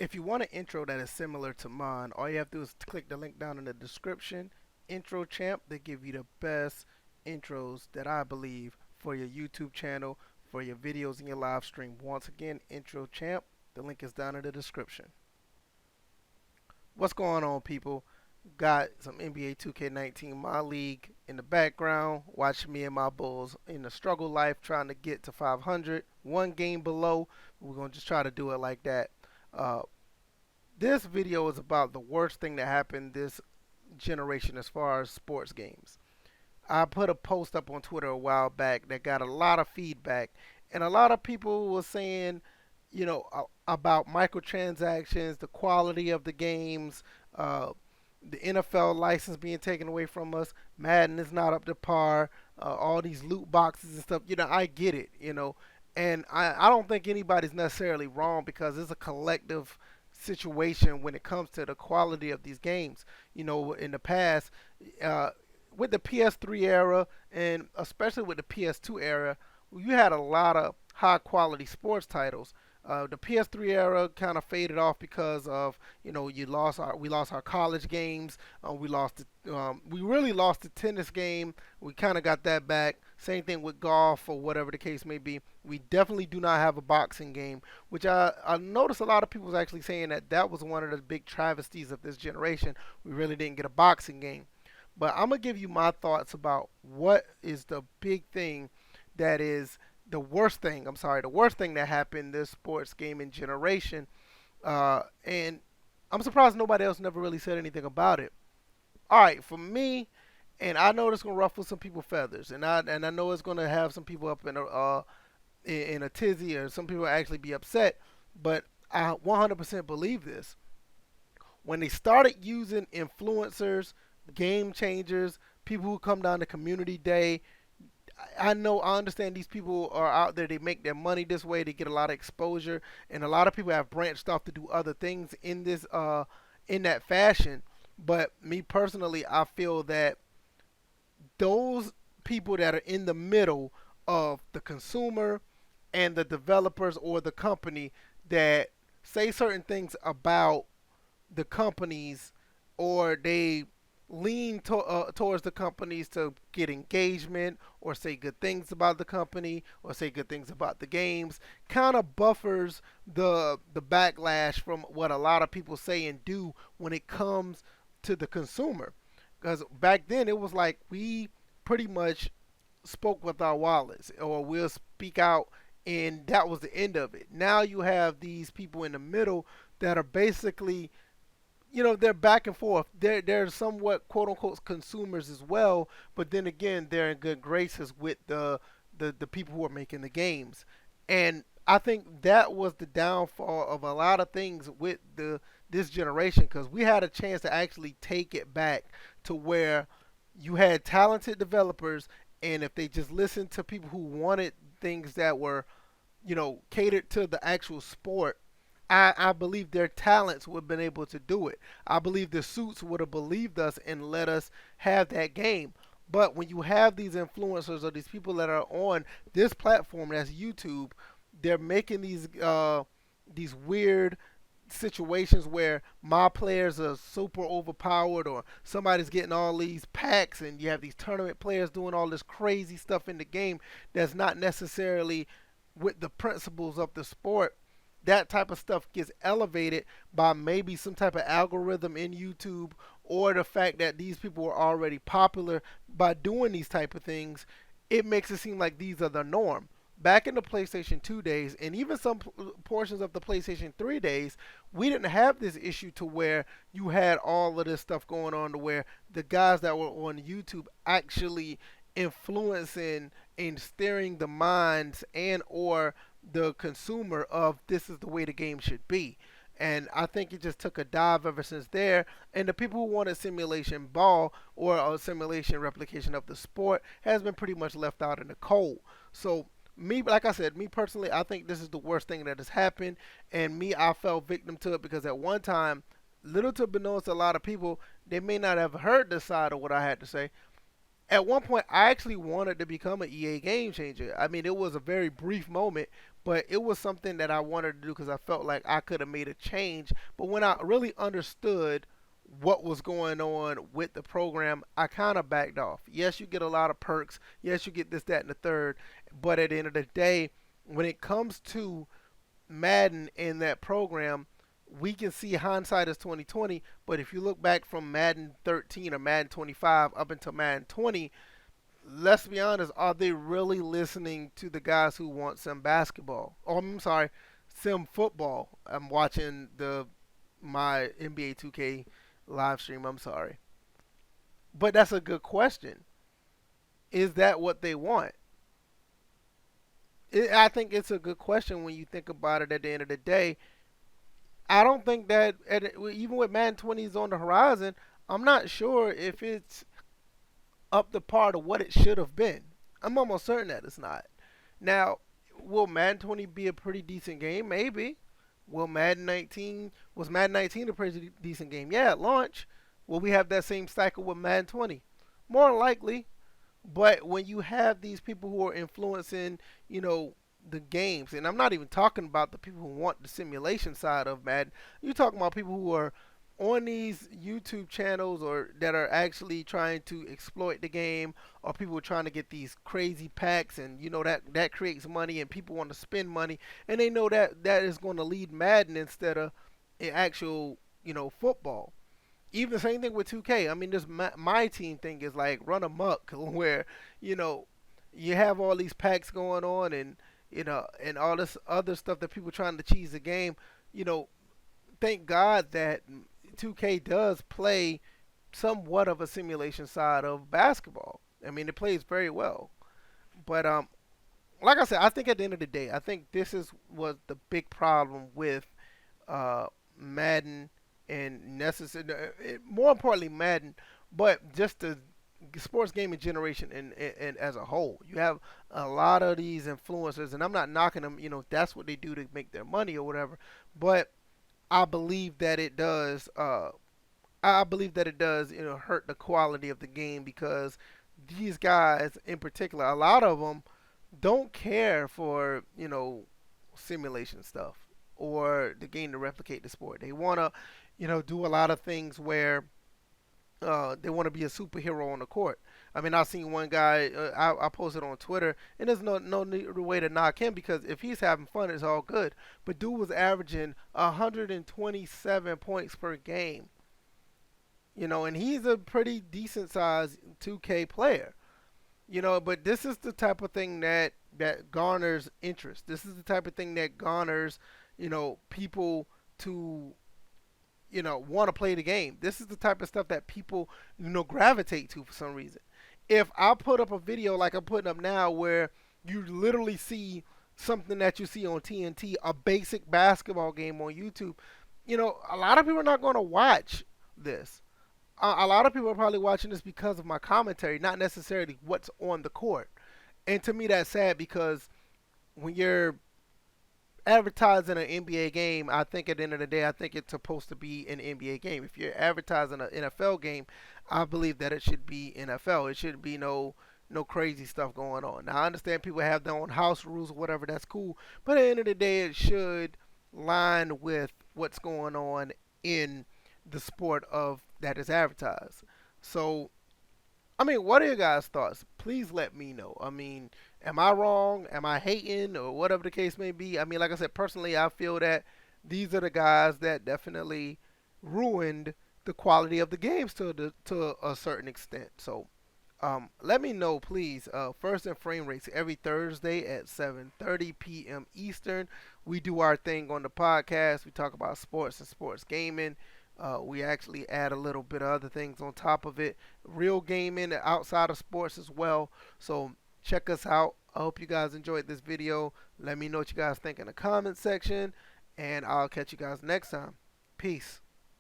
If you want an intro that is similar to mine, all you have to do is click the link down in the description. Intro Champ, they give you the best intros that I believe for your YouTube channel, for your videos and your live stream. Once again, Intro Champ, the link is down in the description. What's going on, people? Got some NBA 2K19 my league in the background. Watch me and my Bulls in the struggle life trying to get to 500. One game below. We're going to just try to do it like that. Uh, this video is about the worst thing that happened this generation as far as sports games. I put a post up on Twitter a while back that got a lot of feedback, and a lot of people were saying, about microtransactions, the quality of the games, uh, the NFL license being taken away from us, Madden is not up to par, all these loot boxes and stuff. I get it, and I don't think anybody's necessarily wrong because it's a collective situation when it comes to the quality of these games. In the past, uh, with the PS3 era and especially with the PS2 era, you had a lot of high quality sports titles. The PS3 era kind of faded off because of we lost our college games. We really lost the tennis game. We kind of got that back. Same thing with golf or whatever the case may be. We definitely do not have a boxing game, which I noticed a lot of people was actually saying that was one of the big travesties of this generation. We really didn't get a boxing game. But I'm gonna give you my thoughts about what is the big thing that is the worst thing. I'm sorry, the worst thing that happened this sports gaming generation. And I'm surprised nobody else never really said anything about it. All right, for me, and I know it's gonna ruffle some people's feathers, and I know it's gonna have some people up in a tizzy, or some people actually be upset. But I 100% believe this. When they started using influencers, game changers, people who come down to community day, I understand these people are out there. They make their money this way. They get a lot of exposure, and a lot of people have branched off to do other things in that fashion. But me personally, I feel that those people that are in the middle of the consumer and the developers or the company that say certain things about the companies, or they towards the companies to get engagement or say good things about the company or say good things about the games, kind of buffers the backlash from what a lot of people say and do when it comes to the consumer. Because back then it was like we pretty much spoke with our wallets, or we'll speak out, and that was the end of it. Now you have these people in the middle that are basically, they're back and forth. They're somewhat quote unquote consumers as well, but then again, they're in good graces with the people who are making the games. And I think that was the downfall of a lot of things with this generation, because we had a chance to actually take it back to where you had talented developers, and if they just listened to people who wanted things that were, catered to the actual sport, I believe their talents would have been able to do it. I believe the suits would have believed us and let us have that game. But when you have these influencers or these people that are on this platform, that's YouTube, they're making these weird situations where my players are super overpowered, or somebody's getting all these packs, and you have these tournament players doing all this crazy stuff in the game that's not necessarily with the principles of the sport. That type of stuff gets elevated by maybe some type of algorithm in YouTube, or the fact that these people are already popular by doing these type of things. It makes it seem like these are the norm. Back in the PlayStation 2 days, and even some portions of the PlayStation 3 days, we didn't have this issue to where you had all of this stuff going on, to where the guys that were on YouTube actually influencing and steering the minds and or the consumer of this is the way the game should be. And I think it just took a dive ever since there. And the people who wanted simulation ball or a simulation replication of the sport has been pretty much left out in the cold. So me, like I said, me personally, I think this is the worst thing that has happened. And me, I fell victim to it because at one time, little to beknownst to a lot of people, they may not have heard this side of what I had to say. At one point, I actually wanted to become an EA game changer. I mean, it was a very brief moment, but it was something that I wanted to do because I felt like I could have made a change. But when I really understood what was going on with the program, I kind of backed off. Yes, you get a lot of perks. Yes, you get this, that, and the third. But at the end of the day, when it comes to Madden in that program, we can see hindsight is 2020. But if you look back from Madden 13 or Madden 25 up until Madden 20, let's be honest, are they really listening to the guys who want some basketball? Oh, I'm sorry, sim football. I'm watching the my NBA 2K live stream. I'm sorry, but that's a good question. Is that what they want? I think it's a good question when you think about it. At the end of the day, I don't think that even with Madden 20s on the horizon, I'm not sure if it's up to par to what it should have been. I'm almost certain that it's not. Now, will Madden 20 be a pretty decent game? Maybe. Will Madden 19 was Madden 19 a pretty decent game? Yeah, at launch. Will we have that same cycle with Madden 20? More likely. But when you have these people who are influencing, you know, the games, and I'm not even talking about the people who want the simulation side of Madden. You're talking about people who are on these YouTube channels or that are actually trying to exploit the game, or people trying to get these crazy packs, and you know that creates money, and people want to spend money, and they know that that is going to lead Madden instead of an actual, you know, football. Even the same thing with 2K. I mean, this my team thing is like run amok, where you know you have all these packs going on, and you know, and all this other stuff that people trying to cheese the game. You know, thank God that 2K does play somewhat of a simulation side of basketball. I mean, it plays very well. But like I said, I think at the end of the day, I think this is was the big problem with uh, Madden and necessary. More importantly, Madden, but just the sports gaming generation and as a whole. You have a lot of these influencers, and I'm not knocking them. You know, that's what they do to make their money or whatever. But I believe that it does. I believe that it does, you know, hurt the quality of the game because these guys, in particular, a lot of them don't care for, you know, simulation stuff or the game to replicate the sport. They want to, you know, do a lot of things where they want to be a superhero on the court. I mean, I seen one guy. I posted on Twitter, and there's no way to knock him because if he's having fun, it's all good. But dude was averaging 127 points per game, you know, and he's a pretty decent sized 2K player, you know. But this is the type of thing that garners interest. This is the type of thing that garners, you know, people to, you know, want to play the game. This is the type of stuff that people, you know, gravitate to for some reason. If I put up a video like I'm putting up now where you literally see something that you see on TNT, a basic basketball game on YouTube, you know, a lot of people are not going to watch this. A lot of people are probably watching this because of my commentary, not necessarily what's on the court. And to me, that's sad because when you're advertising an NBA game, I think at the end of the day, I think it's supposed to be an NBA game. If you're advertising an NFL game, I believe that it should be NFL. It shouldn't be no crazy stuff going on. Now I understand people have their own house rules or whatever. That's cool, but at the end of the day, it should line with what's going on in the sport of that is advertised. So I mean, what are your guys' thoughts? Please let me know. I mean, am I wrong? Am I hating or whatever the case may be? I mean, like I said, personally, I feel that these are the guys that definitely ruined the quality of the games to a certain extent. So, let me know, please. First and Frame Rates every Thursday at 7:30 p.m. Eastern. We do our thing on the podcast. We talk about sports and sports gaming. We actually add a little bit of other things on top of it. Real gaming outside of sports as well. So check us out. I hope you guys enjoyed this video. Let me know what you guys think in the comment section. And I'll catch you guys next time. Peace.